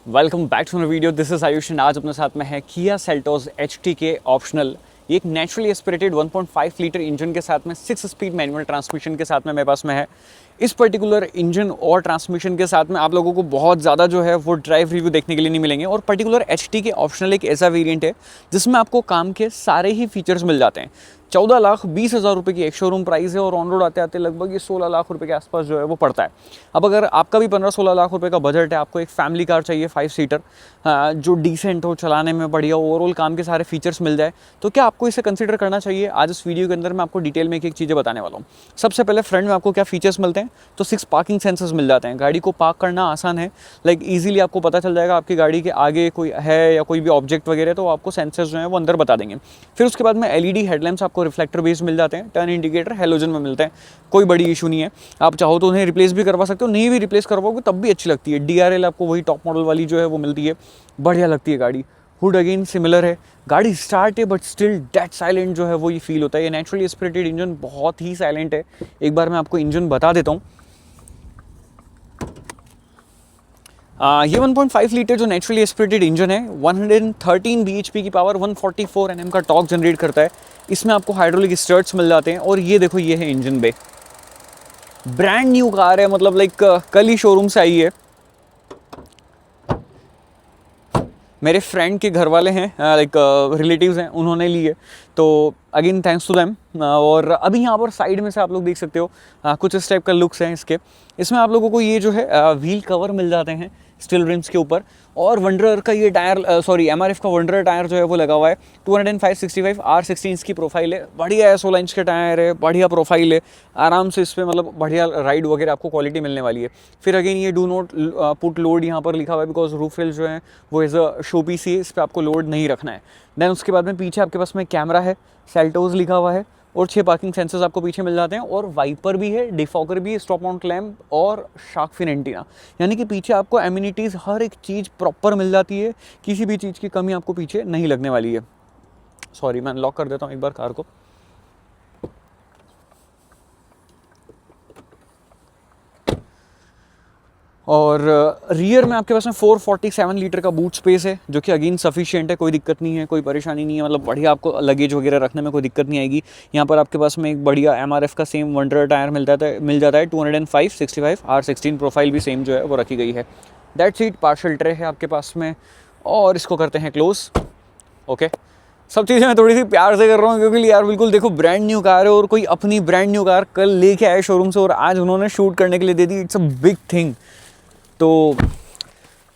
Welcome back to my video. This is Ayush and आज अपने साथ में है किया सेल्टोस HTK ऑप्शनल। ये एक नेचुरली एस्पिरेटेड 1.5 लीटर इंजन के साथ में 6 स्पीड मैनुअल ट्रांसमिशन के साथ में मेरे पास में है। इस पर्टिकुलर इंजन और ट्रांसमिशन के साथ में आप लोगों को बहुत ज़्यादा जो है वो ड्राइव रिव्यू देखने के लिए नहीं मिलेंगे। और पर्टिकुलर HTK ऑप्शनल एक ऐसा वेरिएंट है जिसमें आपको काम के सारे ही फीचर्स मिल जाते हैं। 14,20,000 रुपये की एक शोरूम प्राइस है और ऑन रोड आते आते लगभग ये 16 लाख रुपए के आसपास जो है वो पड़ता है। अब अगर आपका भी 15-16 लाख रुपए का बजट है, आपको एक फैमिली कार चाहिए 5 सीटर जो डिसेंट हो, चलाने में बढ़िया, ओवरऑल काम के सारे फीचर्स मिल जाए, तो क्या आपको इसे कंसीडर करना चाहिए। आज इस वीडियो के अंदर मैं आपको डिटेल में एक एक चीज़ें बताने वाला हूँ। सबसे पहले फ्रंट में आपको क्या फीचर्स मिलते हैं, तो 6 पार्किंग सेंसर्स मिल जाते हैं। गाड़ी को पार्क करना आसान है, लाइक ईजिली आपको पता चल जाएगा आपकी गाड़ी के आगे कोई है या कोई भी ऑब्जेक्ट वगैरह, तो आपको सेंसर्स जो है वो अंदर बता देंगे। फिर उसके बाद में LED हेडलैम्प्स आपको रिफ्लेक्टर बेस्ड मिल जाते हैं। टर्न इंडिकेटर हेलोजन में मिलते हैं, कोई बड़ी इशू नहीं है। आप चाहो तो उन्हें रिप्लेस भी करवा सकते हो, नहीं भी रिप्लेस करवाओगे तब भी अच्छी लगती है। DRL आपको वही टॉप मॉडल वाली जो है वो मिलती है, बढ़िया लगती है गाड़ी। हुड अगेन सिमिलर है, गाड़ी स्टार्ट है बट स्टिल डेड साइलेंट जो है वो ये फील होता है। ये नेचुरली एस्पिरेटेड इंजन बहुत ही साइलेंट है। एक बार मैं आपको इंजन बता देता हूँ। ये 1.5 लीटर जो नेचुरली एस्पिरेटेड इंजन है 113 bhp की पावर, 144 Nm का टॉर्क जनरेट करता है। इसमें आपको हाइड्रोलिक स्टर्ट्स मिल जाते हैं। और ये देखो, ये है engine bay, brand new car है, मतलब लाइक कल ही शोरूम से आई है। मेरे फ्रेंड के घर वाले हैं, लाइक रिलेटिव्स हैं, उन्होंने ली है, तो अगेन थैंक्स टू देम। और अभी यहाँ पर साइड में से आप लोग देख सकते हो कुछ इस टाइप का लुक्स हैं इसके। इसमें आप लोगों को ये जो है व्हील कवर मिल जाते हैं स्टील रिम्स के ऊपर। और वंडरर का ये टायर, MRF का वंडरर टायर जो है वो लगा हुआ है। 205/65 R16 इसकी प्रोफाइल है, बढ़िया है। 16 इंच के टायर है, बढ़िया प्रोफाइल है, आराम से इस पर मतलब बढ़िया राइड वगैरह आपको क्वालिटी मिलने वाली है। फिर अगेन ये डू नॉट पुट लोड यहाँ पर लिखा हुआ है, बिकॉज रूफ रेल जो है वो एज अ शो पीस ही है, इस पर आपको लोड नहीं रखना है। देन उसके बाद में पीछे आपके पास में कैमरा है, सेल्टोस लिखा हुआ है, और 6 पार्किंग सेंसर्स आपको पीछे मिल जाते हैं। और वाइपर भी है, डिफॉगर भी है, स्टॉप माउंट लैम्प और शार्क फिन एंटीना। यानी कि पीछे आपको एमिनिटीज़ हर एक चीज़ प्रॉपर मिल जाती है, किसी भी चीज़ की कमी आपको पीछे नहीं लगने वाली है। सॉरी, मैं लॉक कर देता हूँ एक बार कार को। और रियर में आपके पास में 447 लीटर का बूट स्पेस है, जो कि अगेन सफिशिएंट है, कोई दिक्कत नहीं है, कोई परेशानी नहीं है, मतलब बढ़िया आपको लगेज वगैरह रखने में कोई दिक्कत नहीं आएगी। यहाँ पर आपके पास में एक बढ़िया MRF का सेम वंडरर टायर मिल जाता है 205/65 R16 प्रोफाइल भी सेम जो है वो रखी गई है। दैट सीट पार्शल ट्रे है आपके पास में, और इसको करते हैं क्लोज। ओके, सब चीज़ें मैं थोड़ी सी प्यार से कर रहा हूँ, क्योंकि यार बिल्कुल देखो ब्रांड न्यू कार है, और कोई अपनी ब्रांड न्यू कार कल लेके आए शोरूम से और आज उन्होंने शूट करने के लिए दे दी। It's a big thing. तो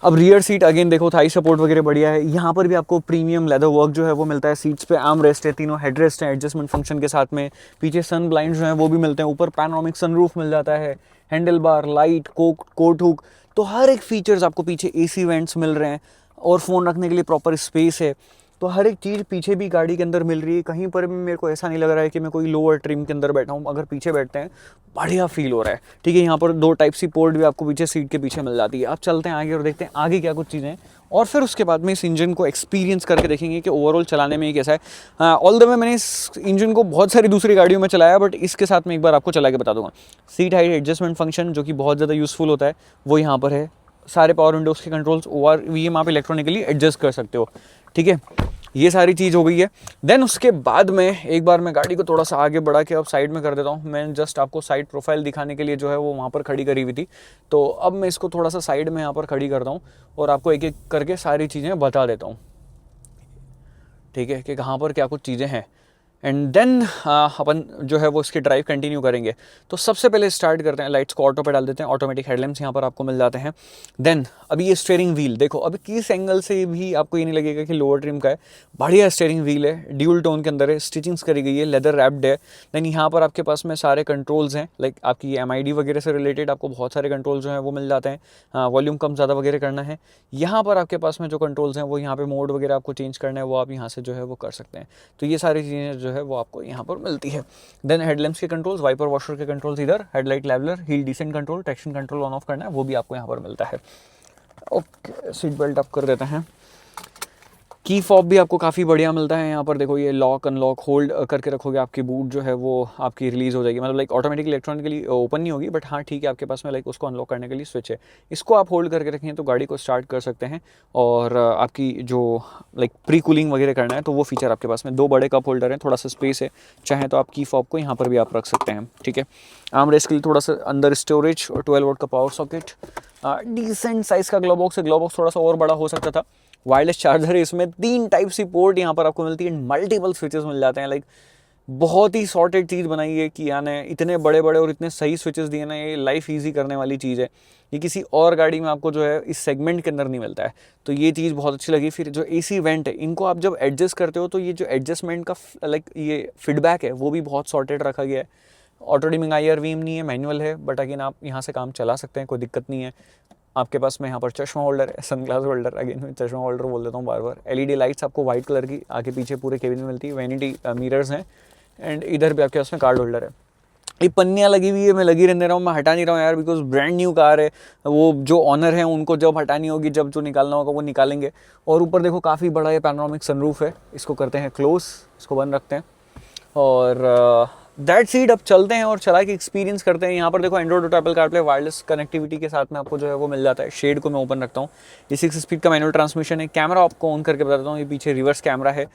अब रियर सीट अगेन देखो, थाई सपोर्ट वगैरह बढ़िया है। यहाँ पर भी आपको प्रीमियम लेदर वर्क जो है वो मिलता है। सीट्स पे आर्म रेस्ट है, तीनों हेड रेस्ट हैं एडजस्टमेंट फंक्शन के साथ में। पीछे सन ब्लाइंड जो है वो भी मिलते हैं। ऊपर पैनोरामिक सनरूफ मिल जाता है, handlebar, light, coat hook, तो हर एक फीचर्स आपको पीछे। AC वेंट्स मिल रहे हैं और फ़ोन रखने के लिए प्रॉपर स्पेस है। तो हर एक चीज़ पीछे भी गाड़ी के अंदर मिल रही है। कहीं पर भी मेरे को ऐसा नहीं लग रहा है कि मैं कोई लोअर ट्रिम के अंदर बैठा हूँ। अगर पीछे बैठते हैं बढ़िया फील हो रहा है। ठीक है, यहाँ पर 2 टाइप सी पोर्ट भी आपको पीछे सीट के पीछे मिल जाती है। अब चलते हैं आगे और देखते हैं आगे क्या कुछ चीज़ें हैं, और फिर उसके बाद में इस इंजन को एक्सपीरियंस करके देखेंगे कि ओवरऑल चलाने में ये कैसा है। ऑल द वे मैंने इस इंजन को बहुत सारी दूसरी गाड़ियों में चलाया, बट इसके साथ में एक बार आपको चला के बता दूंगा। सीट हाइट एडजस्टमेंट फंक्शन जो कि बहुत ज़्यादा यूज़फुल होता है वो यहाँ पर है। सारे पावर विंडोज़ के कंट्रोल्स ORVM आप इलेक्ट्रॉनिकली एडजस्ट कर सकते हो। ठीक है, ये सारी चीज़ हो गई है। देन उसके बाद में एक बार मैं गाड़ी को थोड़ा सा आगे बढ़ा के अब साइड में कर देता हूँ। मैं जस्ट आपको साइड प्रोफाइल दिखाने के लिए जो है वो वहाँ पर खड़ी करी हुई थी, तो अब मैं इसको थोड़ा सा साइड में यहाँ पर खड़ी करता हूँ और आपको एक एक करके सारी चीज़ें बता देता हूँ। ठीक है, कि कहाँ पर क्या कुछ चीज़ें हैं। एंड देन अपन जो है वो इसकी ड्राइव कंटिन्यू करेंगे। तो सबसे पहले स्टार्ट करते हैं, लाइट्स को ऑटो पे डाल देते हैं। ऑटोमेटिक हेडलैम्प्स यहाँ पर आपको मिल जाते हैं। देन अभी ये स्टीयरिंग व्हील देखो, अभी किस एंगल से भी आपको ये नहीं लगेगा कि लोअर ट्रिम का है। बढ़िया स्टीयरिंग व्हील है, ड्यूल टोन के अंदर है, स्टिचिंग्स करी गई है, लेदर रैप्ड है। देन यहाँ पर आपके पास में सारे कंट्रोल्स हैं, लाइक आपकी MID वगैरह से रिलेटेड आपको बहुत सारे कंट्रोल जो हैं वो मिल जाते हैं। वॉल्यूम कम ज़्यादा वगैरह करना है, यहाँ पर आपके पास में जो कंट्रोल्स हैं वो यहाँ पे मोड वगैरह आपको चेंज करना है, वो आप यहाँ से जो है वो कर सकते हैं। तो ये सारी चीज़ें जो है वो आपको यहाँ पर मिलती है। देन हेडलैम्प्स के कंट्रोल्स, वाइपर वॉशर के कंट्रोल्स इधर, headlight leveller, hill descent control, traction control on off करना है वो भी आपको यहाँ पर मिलता है। ओके, सीट बेल्ट अप कर देते हैं। की फॉब भी आपको काफ़ी बढ़िया मिलता है यहाँ पर। देखो ये लॉक अनलॉक होल्ड करके रखोगे, आपकी बूट जो है वो आपकी रिलीज़ हो जाएगी, मतलब लाइक ऑटोमेटिकली इलेक्ट्रॉनिकली ओपन नहीं होगी, बट हाँ ठीक है, आपके पास में लाइक उसको अनलॉक करने के लिए स्विच है। इसको आप होल्ड करके रखें तो गाड़ी को स्टार्ट कर सकते हैं। और आपकी जो लाइक प्री कूलिंग वगैरह करना है तो वो फीचर आपके पास में 2 बड़े कप होल्डर हैं, थोड़ा सा स्पेस है, चाहे तो आप की फॉब को यहाँ पर भी आप रख सकते हैं। ठीक है, आर्म रेस्ट के लिए थोड़ा सा अंदर स्टोरेज और 12 वोल्ट का पावर सॉकेट, डिसेंट साइज़ का ग्लो बॉक्स है। ग्लो बॉक्स थोड़ा सा और बड़ा हो सकता था। वायरलेस चार्जर है इसमें, 3 टाइप सी पोर्ट यहाँ पर आपको मिलती है, मल्टीपल स्विचेस मिल जाते हैं। लाइक बहुत ही सॉर्टेड चीज़ बनाई है कि यानी इतने बड़े बड़े और इतने सही स्विचेस दिए ना, ये लाइफ इजी करने वाली चीज़ है। ये किसी और गाड़ी में आपको जो है इस सेगमेंट के अंदर नहीं मिलता है, तो ये चीज़ बहुत अच्छी लगी। फिर जो एसी वेंट है, इनको आप जब एडजस्ट करते हो तो ये जो एडजस्टमेंट का लाइक ये फीडबैक है वो भी बहुत सॉर्टेड रखा गया है। ऑटो डिमिंग IR/VM नहीं है, मैनुअल है, बट अगेन आप यहाँ से काम चला सकते हैं, कोई दिक्कत नहीं है। आपके पास में यहाँ पर चश्मा होल्डर है, सनग्लास होल्डर, अगेन मैं चश्मा होल्डर बोल देता हूँ बार बार। LED लाइट्स आपको वाइट कलर की आगे पीछे पूरे केबिन में मिलती है, वैनिटी मिरर्स हैं, एंड इधर भी आपके पास में कार्ड होल्डर है। ये पन्नियाँ लगी हुई है, मैं लगी रहने रहा हूँ, मैं हटा नहीं रहा हूँ यार, बिकॉज ब्रांड न्यू कार है। वो जो ऑनर है उनको जब हटानी होगी, जब जो निकालना होगा वो निकालेंगे। और ऊपर देखो काफ़ी बड़ा ये पैनोरामिक सनरूफ है, इसको करते हैं क्लोज, इसको बंद रखते हैं और दैट सीट। अब चलते हैं और चला के एक्सपीरियंस करते हैं। यहाँ पर देखो Android auto, Apple CarPlay, wireless connectivity के साथ में आपको जो है वो मिल जाता है। शेड को मैं ओपन रखता हूँ, ये 6 स्पीड का मैनुअल ट्रांसमिशन है। कैमरा आपको ऑन करके बताता हूँ, ये पीछे रिवर्स कैमरा है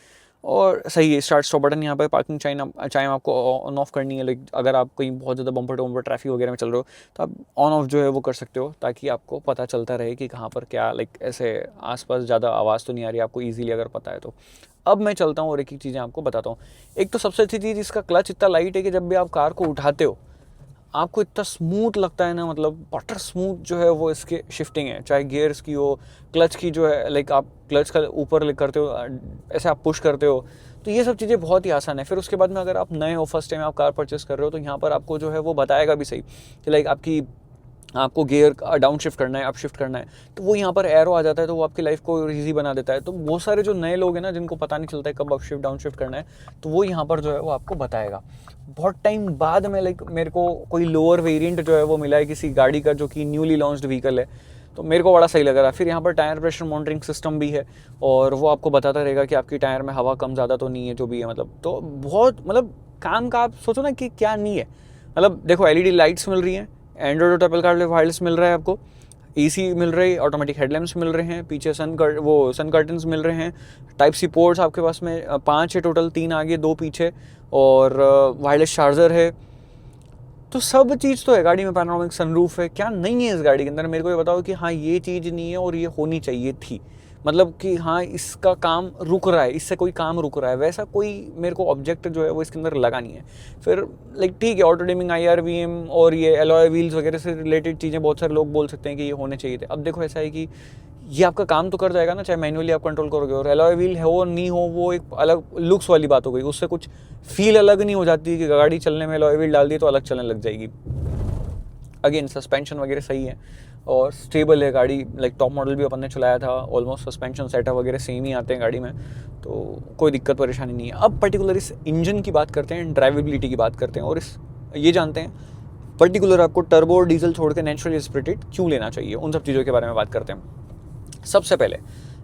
और सही है। स्टार्ट स्टॉप बटन यहाँ पर, पार्किंग चाइम आपको ऑन ऑफ करनी है, लाइक अगर आप कहीं बहुत ज़्यादा बम्पर टू बम्पर ट्रैफिक वगैरह में चल रहे हो तो आप ऑन ऑफ जो है वो कर सकते हो, ताकि आपको पता चलता रहे कि कहाँ पर क्या, लाइक ऐसे आसपास ज़्यादा आवाज़ तो नहीं आ रही आपको, ईजिली अगर पता है तो। अब मैं चलता हूँ और एक एक चीज़ें आपको बताता हूँ। एक तो सबसे अच्छी चीज़, इसका क्लच इतना लाइट है कि जब भी आप कार को उठाते हो आपको इतना स्मूथ लगता है ना, मतलब बटर स्मूथ जो है वो इसके शिफ्टिंग है, चाहे गियर्स की हो, क्लच की जो है, लाइक आप क्लच का ऊपर करते हो, ऐसे आप पुश करते हो, तो ये सब चीज़ें बहुत ही आसान है। फिर उसके बाद में अगर आप नए हो, फर्स्ट टाइम आप कार परचेस कर रहे हो, तो यहाँ पर आपको जो है वो बताएगा भी सही कि लाइक आपको गियर डाउन शिफ्ट करना है, अप शिफ्ट करना है, तो वो यहाँ पर एरो आ जाता है, तो वो आपकी लाइफ को ईजी बना देता है। तो बहुत सारे जो नए लोग हैं ना, जिनको पता नहीं चलता है कब अप शिफ्ट डाउन शिफ्ट करना है, तो वो यहाँ पर जो है वो आपको बताएगा। बहुत टाइम बाद में लाइक मेरे को कोई लोअर वेरिएंट जो है वो मिला है किसी गाड़ी का, जो कि न्यूली लॉन्च्ड व्हीकल है, तो मेरे को बड़ा सही लग रहा है। फिर यहाँ पर टायर प्रेशर मॉनिटरिंग सिस्टम भी है और वो आपको बताता रहेगा कि आपकी टायर में हवा कम ज़्यादा तो नहीं है, जो भी है मतलब। तो बहुत मतलब काम का आप सोचो ना कि क्या नहीं है, मतलब देखो LED लाइट्स मिल रही हैं, Android auto, Apple CarPlay, wireless मिल रहा है आपको, AC मिल रही है, ऑटोमेटिक हेडलैम्प्स मिल रहे हैं, पीछे सन कर्टन्स मिल रहे हैं, टाइप सी पोर्ट्स आपके पास में 5 है टोटल, 3 आगे 2 पीछे, और वायरलेस चार्जर है। तो सब चीज़ तो है गाड़ी में, पैनोरामिक सनरूफ है, क्या नहीं है इस गाड़ी के अंदर? मेरे को ये बताओ कि हाँ ये चीज़ नहीं है और ये होनी चाहिए थी, मतलब कि हाँ इसका काम रुक रहा है, इससे कोई काम रुक रहा है, वैसा कोई मेरे को ऑब्जेक्ट जो है वो इसके अंदर लगा नहीं है। फिर लाइक ठीक है, ऑटो डिमिंग IR/VM और ये एलॉय व्हील्स वगैरह से रिलेटेड चीज़ें बहुत सारे लोग बोल सकते हैं कि ये होने चाहिए थे। अब देखो ऐसा है कि ये आपका काम तो कर जाएगा ना, चाहे मैनुअली आप कंट्रोल करोगे, और एलॉय व्हील हो और नहीं हो वो एक अलग लुक्स वाली बात हो गई, उससे कुछ फील अलग नहीं हो जाती कि गाड़ी चलने में एलॉय व्हील डाल दी तो अलग चलने लग जाएगी। अगेन सस्पेंशन वगैरह सही है और स्टेबल है गाड़ी, लाइक टॉप मॉडल भी अपन ने चलाया था, ऑलमोस्ट सस्पेंशन सेटअप वगैरह सेम ही आते हैं गाड़ी में, तो कोई दिक्कत परेशानी नहीं है। अब पर्टिकुलर इस इंजन की बात करते हैं, ड्राइवेबिलिटी की बात करते हैं, और ये जानते हैं पर्टिकुलर आपको टर्बो और डीजल छोड़ के नेचुरली एस्पिरेटेड क्यों लेना चाहिए, उन सब चीज़ों के बारे में बात करते हैं। सबसे पहले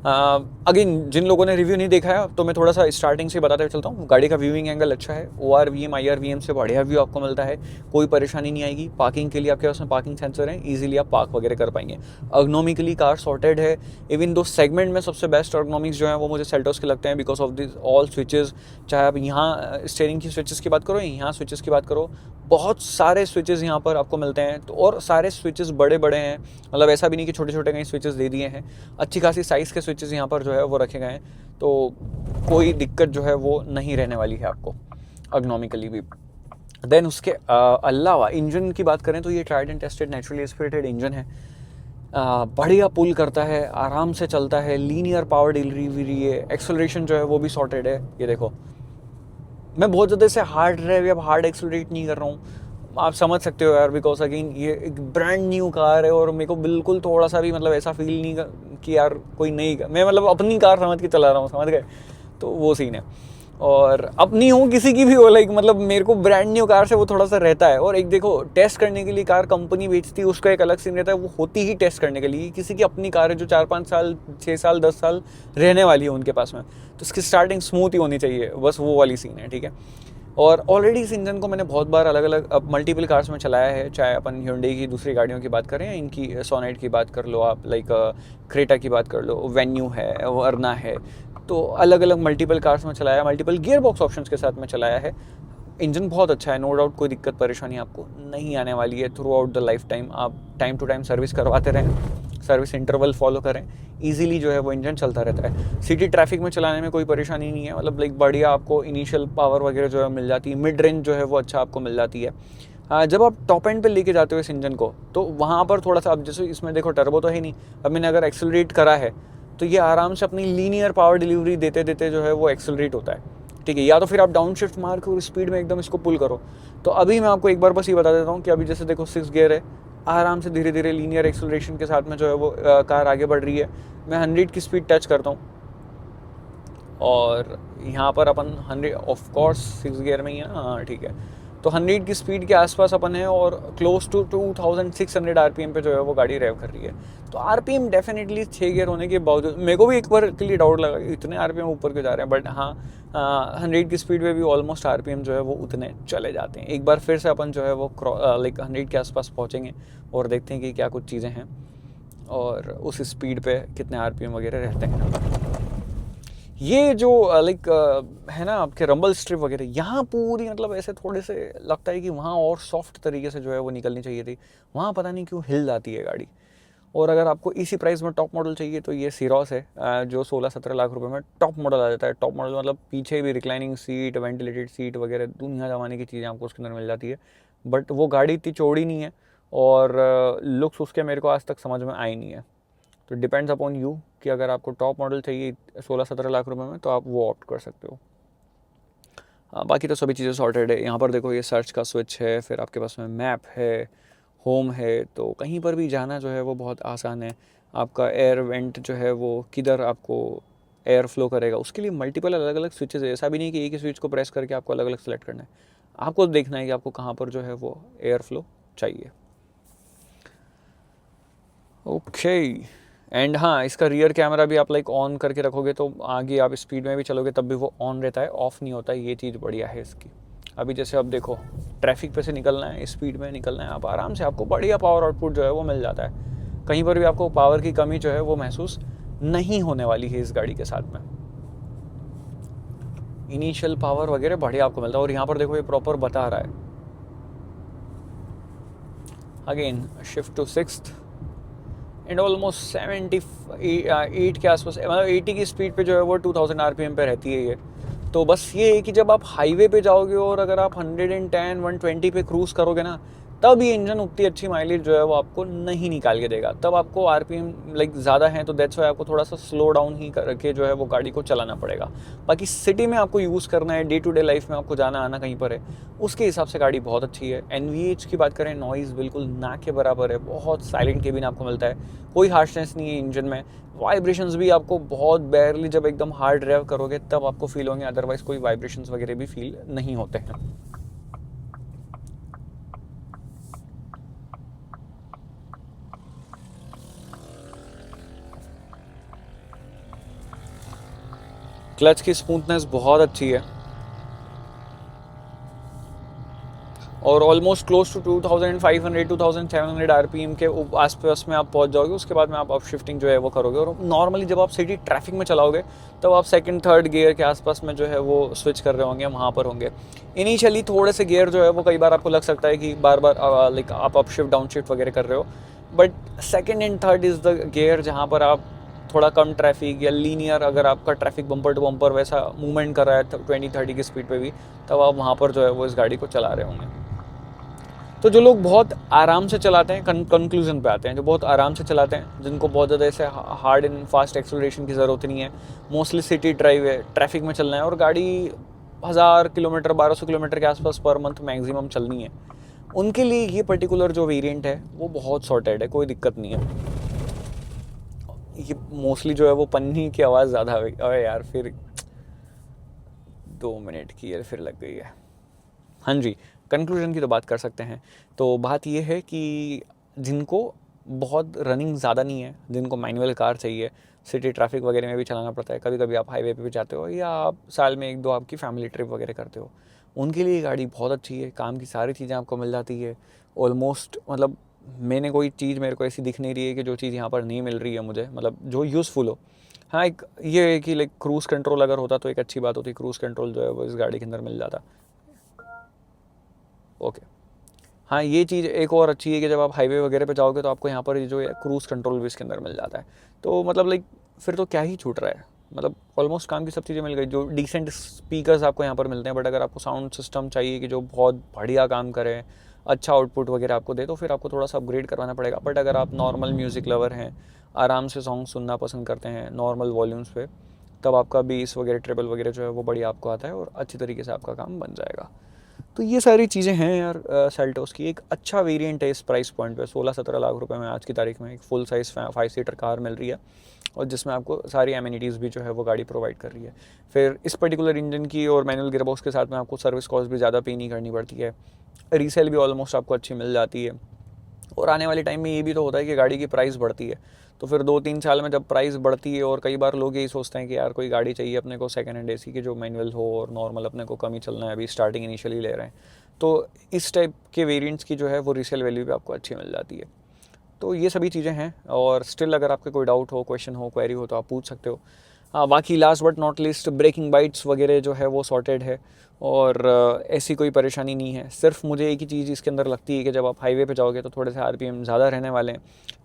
अगेन जिन लोगों ने रिव्यू नहीं देखा है तो मैं थोड़ा सा स्टार्टिंग से बताते हुए चलता हूँ। गाड़ी का व्यूइंग एंगल अच्छा है, ORVM IR/VM से बढ़िया व्यू आपको मिलता है, कोई परेशानी नहीं आएगी। पार्किंग के लिए आपके पास में पार्किंग सेंसर है, इजीली आप पार्क वगैरह कर पाएंगे। अर्गोनॉमिकली कार सॉर्टेड है, इवन दो सेगमेंट में सबसे बेस्ट अर्गोनॉमिक्स जो है वो मुझे सेल्टोस के लगते हैं, because of this all switches. चाहे आप यहाँ स्टीयरिंग की स्विचेस की बात करो, यहाँ स्विचेस की बात करो, बहुत सारे स्विचेस यहाँ पर आपको मिलते हैं, तो और सारे स्विचेस बड़े बड़े हैं, मतलब ऐसा भी नहीं कि छोटे छोटे कहीं स्विचेस दे दिए हैं, अच्छी खासी साइज़ के स्विचेस यहाँ पर जो है वो रखे गए हैं, तो कोई दिक्कत जो है वो नहीं रहने वाली है आपको अर्गोनॉमिकली भी। देन उसके अलावा इंजन की बात करें तो ये tried and tested naturally aspirated engine है, बढ़िया पुल करता है, आराम से चलता है, लीनियर पावर डिलीवरी है, एक्सेलरेशन जो है वो भी सॉर्टेड है। ये देखो मैं बहुत ज़्यादा से हार्ड ड्राइव या हार्ड एक्सेलरेट नहीं कर रहा हूँ, आप समझ सकते हो यार, बिकॉज अगेन ये एक ब्रांड न्यू कार है और मेरे को बिल्कुल थोड़ा सा भी मतलब ऐसा फील नहीं कि यार कोई नई, मैं मतलब अपनी कार समझ के चला रहा हूँ, समझ गए, तो वो सीन है। और अपनी हो किसी की भी हो, लाइक मतलब मेरे को ब्रांड न्यू कार से वो थोड़ा सा रहता है। और एक देखो, टेस्ट करने के लिए कार कंपनी बेचती है, उसका एक अलग सीन रहता है, वो होती ही टेस्ट करने के लिए। किसी की अपनी कार है जो 4-5 साल 6 साल 10 साल रहने वाली है उनके पास में, तो उसकी स्टार्टिंग स्मूथ ही होनी चाहिए, बस वो वाली सीन है, ठीक है। और ऑलरेडी इस इंजन को मैंने बहुत बार अलग अलग मल्टीपल कार्स में चलाया है, चाहे अपन Hyundai की दूसरी गाड़ियों की बात करें, इनकी सोनेट की बात कर लो आप, लाइक क्रेटा की बात कर लो, वेन्यू है, वर्ना है, तो अलग अलग मल्टीपल कार्स में चलाया है, मल्टीपल गियर बॉक्स ऑप्शंस के साथ में चलाया है। इंजन बहुत अच्छा है, नो डाउट, कोई दिक्कत परेशानी आपको नहीं आने वाली है through out the life time. आप टाइम टू टाइम सर्विस करवाते रहें, सर्विस इंटरवल फॉलो करें, इजीली जो है वो इंजन चलता रहता है। सिटी ट्रैफिक में चलाने में कोई परेशानी नहीं है, मतलब लाइक बढ़िया आपको इनिशियल पावर वगैरह जो है मिल जाती है, मिड रेंज जो है वो अच्छा आपको मिल जाती है। जब आप टॉप एंड पे लेके जाते हो इस इंजन को, तो वहाँ पर थोड़ा सा, अब जैसे इसमें देखो टर्बो तो है नहीं, अब मैंने अगर एक्सेलरेट करा है तो ये आराम से अपनी लीनियर पावर डिलीवरी देते देते जो है वो एक्सेलरेट होता है, ठीक है। या तो फिर आप डाउन शिफ्ट मार के स्पीड में एकदम इसको पुल करो। तो अभी मैं आपको एक बार बस ये बता देता हूँ कि अभी जैसे देखो 6 गियर है, आराम से धीरे धीरे लीनियर एक्सेलरेशन के साथ में जो है वो कार आगे बढ़ रही है। मैं 100 की स्पीड टच करता हूँ और यहाँ पर अपन 100, ऑफ कोर्स 6 गियर में ही है, हाँ ठीक है, तो 100 की स्पीड के आसपास अपन है और क्लोज टू 2600 आरपीएम पे जो है वो गाड़ी रेव कर रही है। तो आरपीएम डेफिनेटली 6 गियर होने के बावजूद मेरे को भी एक बार के लिए डाउट लगा कि इतने आरपीएम ऊपर क्यों जा रहे हैं, बट हाँ 100 की स्पीड पे भी ऑलमोस्ट आरपीएम जो है वो उतने चले जाते हैं। एक बार फिर से अपन जो है वो लाइक 100 के आसपास पहुँचेंगे और देखते हैं कि क्या कुछ चीज़ें हैं और उस स्पीड पे कितने आरपीएम वगैरह रहते हैं। ये जो लाइक है ना आपके रंबल स्ट्रिप वगैरह, यहाँ पूरी मतलब ऐसे थोड़े से लगता है कि वहाँ और सॉफ्ट तरीके से जो है वो निकलनी चाहिए थी, वहाँ पता नहीं क्यों हिल जाती है गाड़ी। और अगर आपको इसी प्राइस में टॉप मॉडल चाहिए तो ये सीरोस है, जो 16-17 लाख रुपए में टॉप मॉडल आ जाता है। टॉप मॉडल मतलब पीछे भी रिक्लाइनिंग सीट, वेंटिलेटेड सीट वगैरह दुनिया जमाने की चीज़ें आपको उसके अंदर मिल जाती है। बट वो गाड़ी इतनी चौड़ी नहीं है और लुक्स उसके मेरे को आज तक समझ में आई नहीं है। तो डिपेंड्स अपॉन यू कि अगर आपको टॉप मॉडल चाहिए 16-17 लाख रुपए में तो आप वो ऑप्ट कर सकते हो। बाकी तो सभी चीज़ें सॉर्टेड है। यहाँ पर देखो ये सर्च का स्विच है, फिर आपके पास में मैप है, होम है, तो कहीं पर भी जाना जो है वो बहुत आसान है। आपका एयर वेंट जो है वो किधर आपको एयर फ्लो करेगा, उसके लिए मल्टीपल अलग अलग स्विचेस है। ऐसा भी नहीं कि एक ही स्विच को प्रेस करके आपको अलग अलग सेलेक्ट करना है, आपको देखना है कि आपको कहाँ पर जो है वो एयर फ्लो चाहिए। ओके एंड हाँ, इसका रियर कैमरा भी आप लाइक ऑन करके रखोगे तो आगे आप स्पीड में भी चलोगे तब भी वो ऑन रहता है, ऑफ नहीं होता है, ये चीज़ बढ़िया है इसकी। अभी जैसे अब देखो ट्रैफिक पे से निकलना है, स्पीड में निकलना है, आप आराम से, आपको बढ़िया पावर आउटपुट जो है वो मिल जाता है। कहीं पर भी आपको पावर की कमी जो है वो महसूस नहीं होने वाली है इस गाड़ी के साथ में। इनिशियल पावर वगैरह बढ़िया आपको मिलता है। और यहाँ पर देखो ये प्रॉपर बता रहा है, again shift to 6th and almost 78 के आसपास, मतलब 80 की स्पीड पे जो है वो 2000 आरपीएम पे रहती है ये। तो बस ये है कि जब आप हाईवे पे जाओगे और अगर आप 110 120 पे क्रूज़ करोगे ना, तब ये इंजन उतनी अच्छी माइलेज जो है वो आपको नहीं निकाल के देगा। तब आपको आरपीएम लाइक ज़्यादा है तो दैट्स वाई आपको थोड़ा सा स्लो डाउन ही करके जो है वो गाड़ी को चलाना पड़ेगा। बाकी सिटी में आपको यूज़ करना है, डे टू डे लाइफ में आपको जाना आना कहीं पर है, उसके हिसाब से गाड़ी बहुत अच्छी है। NVH की बात करें, नॉइज़ बिल्कुल ना के बराबर है, बहुत साइलेंट केबिन आपको मिलता है, कोई हार्शनेस नहीं है इंजन में। वाइब्रेशंस भी आपको बहुत बैरली जब एकदम हार्ड ड्राइव करोगे तब आपको फील होंगे, अदरवाइज कोई वाइब्रेशंस वगैरह भी फील नहीं होते हैं। क्लच की स्मूथनेस बहुत अच्छी है और ऑलमोस्ट क्लोज टू 2500-2700 आरपीएम के आसपास में आप पहुंच जाओगे। उसके बाद में आप शिफ्टिंग जो है वो करोगे और नॉर्मली जब आप सिटी ट्रैफिक में चलाओगे तब आप सेकंड थर्ड गियर के आसपास में जो है वो स्विच कर रहे होंगे, वहाँ पर होंगे। इनिशियली थोड़े से गियर जो है वो कई बार आपको लग सकता है कि बार बार लाइक आप अप शिफ्ट डाउन शिफ्ट वगैरह कर रहे हो, but second and third is the gear जहाँ पर आप थोड़ा कम ट्रैफिक या लीनियर, अगर आपका ट्रैफिक बम्पर टू बम्पर वैसा मूवमेंट कर रहा है 20-30 की स्पीड पे भी, तब आप वहाँ पर जो है वो इस गाड़ी को चला रहे होंगे। तो जो लोग बहुत आराम से चलाते हैं, कंक्लूजन पे आते हैं, जो बहुत आराम से चलाते हैं, जिनको बहुत ज़्यादा ऐसे हार्ड एंड फास्ट एक्सेलरेशन की ज़रूरत नहीं है, मोस्टली सिटी ड्राइव है, ट्रैफिक में चलना है और गाड़ी 1000 किलोमीटर 1200 किलोमीटर के आसपास पर मंथ मैक्सिमम चलनी है, उनके लिए ये पर्टिकुलर जो वेरिएंट है वो बहुत सॉर्टेड है, कोई दिक्कत नहीं है। ये मोस्टली जो है वो पन्नी की आवाज़ ज़्यादा, अरे यार फिर 2 मिनट की ये फिर लग गई है। हाँ जी, कंक्लूजन की तो बात कर सकते हैं। तो बात ये है कि जिनको बहुत रनिंग ज़्यादा नहीं है, जिनको मैनुअल कार चाहिए, सिटी ट्रैफिक वगैरह में भी चलाना पड़ता है, कभी कभी आप हाईवे पे भी जाते हो या आप साल में 1-2 आपकी फैमिली ट्रिप वगैरह करते हो, उनके लिए गाड़ी बहुत अच्छी है। काम की सारी चीज़ें आपको मिल जाती है ऑलमोस्ट। मतलब मैंने कोई चीज़ मेरे को ऐसी दिख नहीं रही है कि जो चीज़ यहाँ पर नहीं मिल रही है मुझे, मतलब जो यूज़फुल हो। हाँ, एक ये है कि लाइक क्रूज़ कंट्रोल अगर होता तो एक अच्छी बात होती। क्रूज़ कंट्रोल जो है वो इस गाड़ी के अंदर मिल जाता। ओके, हाँ, ये चीज़ एक और अच्छी है कि जब आप हाईवे वगैरह पे जाओगे तो आपको यहाँ पर जो है क्रूज़ कंट्रोल भी इसके अंदर मिल जाता है। तो मतलब लाइक फिर तो क्या ही छूट रहा है। मतलब ऑलमोस्ट काम की सब चीज़ें मिल गई। जो डिसेंट स्पीकर्स आपको यहाँ पर मिलते हैं, बट अगर आपको साउंड सिस्टम चाहिए कि जो बहुत बढ़िया काम करे, अच्छा आउटपुट वगैरह आपको दे, तो फिर आपको थोड़ा सा अपग्रेड करवाना पड़ेगा। बट अगर आप नॉर्मल म्यूज़िक लवर हैं, आराम से सॉन्ग सुनना पसंद करते हैं नॉर्मल वॉल्यूम्स पे, तब आपका बेस वगैरह ट्रिपल वगैरह जो है वो बढ़िया आपको आता है और अच्छी तरीके से आपका काम बन जाएगा। तो ये सारी चीज़ें हैं यार सेल्टोस की। एक अच्छा वेरिएंट है इस प्राइस पॉइंट पे। 16-17 लाख रुपए में आज की तारीख में एक फुल साइज़ 5 सीटर कार मिल रही है और जिसमें आपको सारी एमिनिटीज़ भी जो है वो गाड़ी प्रोवाइड कर रही है। फिर इस पर्टिकुलर इंजन की और मैनुअल गियरबॉक्स के साथ में आपको सर्विस कॉस्ट भी ज़्यादा पे नहीं करनी पड़ती है। रीसेल भी ऑलमोस्ट आपको अच्छी मिल जाती है। और आने वाले टाइम में ये भी तो होता है कि गाड़ी की प्राइस बढ़ती है, तो फिर 2-3 साल में जब प्राइस बढ़ती है, और कई बार लोग यही सोचते हैं कि यार कोई गाड़ी चाहिए अपने को सेकंड हैंड एसी की जो मैनुअल हो और नॉर्मल अपने को कम ही चलना है, अभी स्टार्टिंग इनिशियली ले रहे हैं, तो इस टाइप के वेरिएंट्स की जो है वो रीसेल वैल्यू भी आपको अच्छी मिल जाती है। तो ये सभी चीज़ें हैं। और स्टिल अगर आपके कोई डाउट हो, क्वेश्चन हो, क्वेरी हो तो आप पूछ सकते हो। हाँ, बाकी last but not least breaking bites वगैरह जो है वो सॉर्टेड है और ऐसी कोई परेशानी नहीं है। सिर्फ मुझे एक ही चीज़ इसके अंदर लगती है कि जब आप हाईवे पे जाओगे तो थोड़े से आरपीएम ज़्यादा रहने वाले हैं,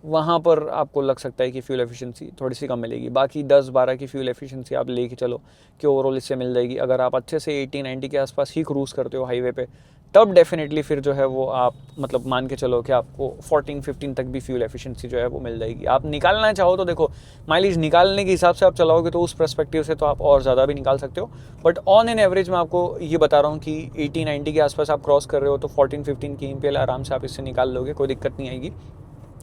वहाँ पर आपको लग सकता है कि फ्यूल एफिशिएंसी थोड़ी सी कम मिलेगी। बाकी 10-12 की फ्यूल एफिशिएंसी आप लेके चलो कि ओवरऑल इससे मिल जाएगी। अगर आप अच्छे से 80-90 के आसपास ही क्रूज़ करते हो हाईवे पे, तब डेफिनेटली फिर जो है वो आप मतलब मान के चलो कि आपको 14-15 तक भी फ्यूल एफिशिएंसी जो है वो मिल जाएगी। आप निकालना चाहो तो देखो, माइलेज निकालने के हिसाब से आप चलाओगे तो उस पर्सपेक्टिव से तो आप और ज़्यादा भी निकाल सकते हो, बट ऑन एन एवरेज मैं आपको ये बता रहा हूँ कि 80-90 के आसपास आप क्रॉस कर रहे हो तो 14-15 की एमपीएल आराम से आप इससे निकाल लोगे, कोई दिक्कत नहीं आएगी।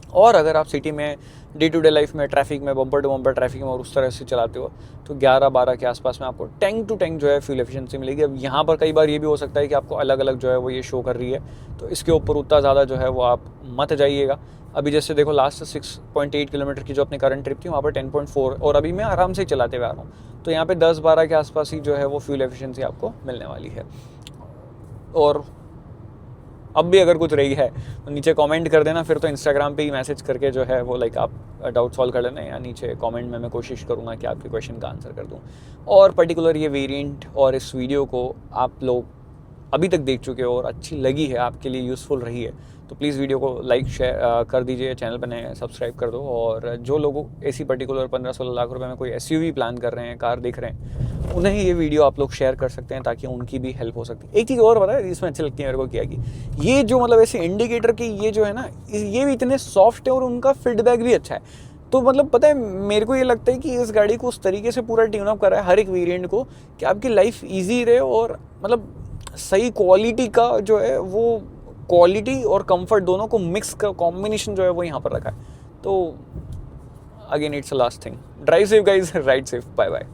और अगर आप सिटी में डे टू डे लाइफ में ट्रैफिक में बम्पर टू बम्पर ट्रैफिक में और उस तरह से चलाते हो तो 11-12 के आसपास में आपको टैंक टू टैंक जो है फ्यूल एफिशिएंसी मिलेगी। अब यहाँ पर कई बार ये भी हो सकता है कि आपको अलग अलग जो है वो ये शो कर रही है, तो इसके ऊपर उतना ज़्यादा जो है वो आप मत जाइएगा। अभी जैसे देखो लास्ट 6.8 किलोमीटर की जो अपनी करंट ट्रिप थी वहाँ पर 10.4 और अभी मैं आराम से चलाते हुए आ रहा हूँ, तो यहाँ पे 10-12 के आसपास ही जो है वो फ्यूल एफिशिएंसी आपको मिलने वाली है। और अब भी अगर कुछ रही है तो नीचे कमेंट कर देना, फिर तो इंस्टाग्राम पे ही मैसेज करके जो है वो लाइक आप डाउट सॉल्व कर लेना, या नीचे कमेंट में मैं कोशिश करूँगा कि आपके क्वेश्चन का आंसर कर दूँ। और पर्टिकुलर ये वेरिएंट और इस वीडियो को आप लोग अभी तक देख चुके हो और अच्छी लगी है, आपके लिए यूज़फुल रही है, तो प्लीज़ वीडियो को लाइक शेयर कर दीजिए, चैनल पर नए सब्सक्राइब कर दो। और जो लोग ऐसी पर्टिकुलर 15-16 लाख रुपए में कोई एसयूवी प्लान कर रहे हैं, कार देख रहे हैं, उन्हें ये वीडियो आप लोग शेयर कर सकते हैं ताकि उनकी भी हेल्प हो सकती है। एक चीज़ और बताया इसमें अच्छी लगती है मेरे को क्या कि ये जो मतलब ऐसे इंडिकेटर के ये जो है ना, ये भी इतने सॉफ्ट है और उनका फीडबैक भी अच्छा है। तो मतलब पता है मेरे को ये लगता है कि इस गाड़ी को उस तरीके से पूरा ट्यून अप करा है हर एक वेरिएंट को कि आपकी लाइफ ईजी रहे, और मतलब सही क्वालिटी का जो है वो क्वालिटी और कंफर्ट दोनों को मिक्स का कॉम्बिनेशन जो है वो यहाँ पर रखा है। तो again it's a last thing, drive safe guys, ride safe, bye bye.